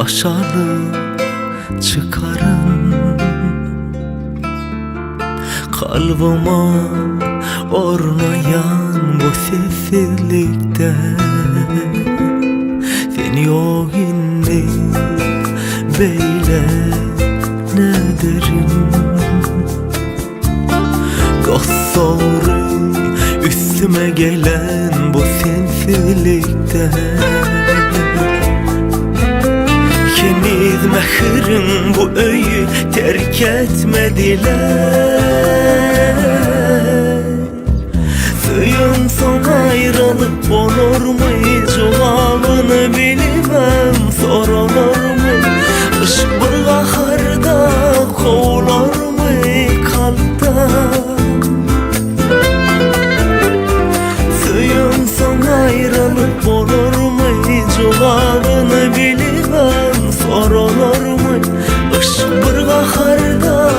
başarı çıkarın. Kalbıma ornayan bu sessizlikte sen yok indi beyle ne derim. Dostları üstüme gelen bu sensizlikte ikimiz mehirin bu öyü terk etmediler. Suyun son ayrılıp olur mu, cevabını bilmem, sorulur mu? Kış bir baharda kovulur mu kalpten? Suyun son ayrılıp olur mu, cevabını bilmem, sorulur mu? Kış bir baharda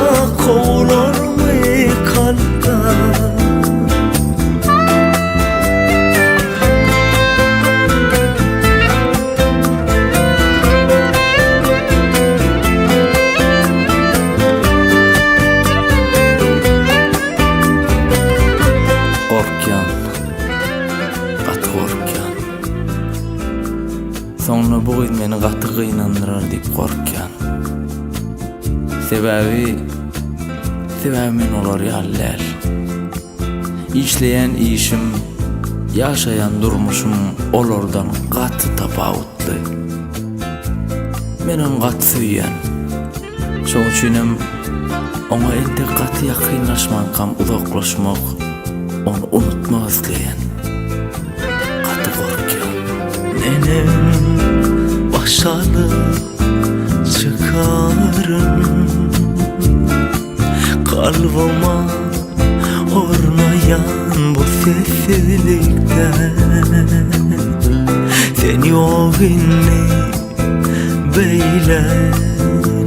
kovulur mu kalpten? Sonra bu meni katı kıynandırar deyip korkyan. Sebebi men olar yallel. İşleyen işim, yaşayan durmuşum olordan katı tapavutlu. Menin katı süyen. Şoň üçinem ona ente katı yakınlaşman kam uzaklaşmak, onu unutmak izleyen. Katı korkyan. Nenem başarı çıkarın. Kalbıma ornayan bu sessizlikte sen yok inni beyle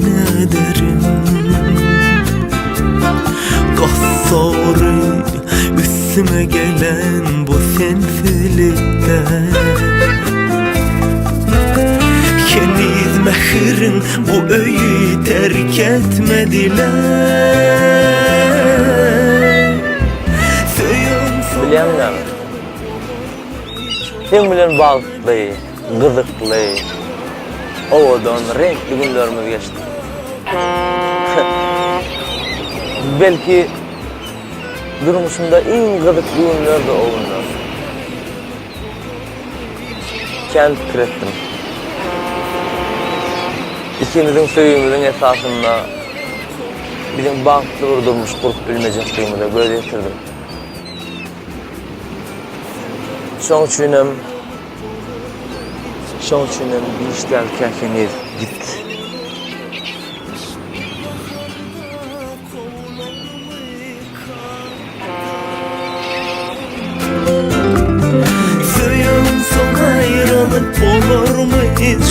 ne derim. Dostları üstüme gelen bu sensizlikte ikimiz mehirin bu öyü terk etmediler. Bilýän sen bilen bagtly, gyzykly, owadan renkli günlerimiz geçti. Belki durmuşumda en gyzykly günler de ogunlar. Kent kiretdim. İkimizin söýümüziň esasında bizim bagtly bir durmuş kurup bilmejekdigimizi göretirdim. Şoň üçinem bir işler käkeniz gitdi. Suyun son ayrılıp olur mu hiç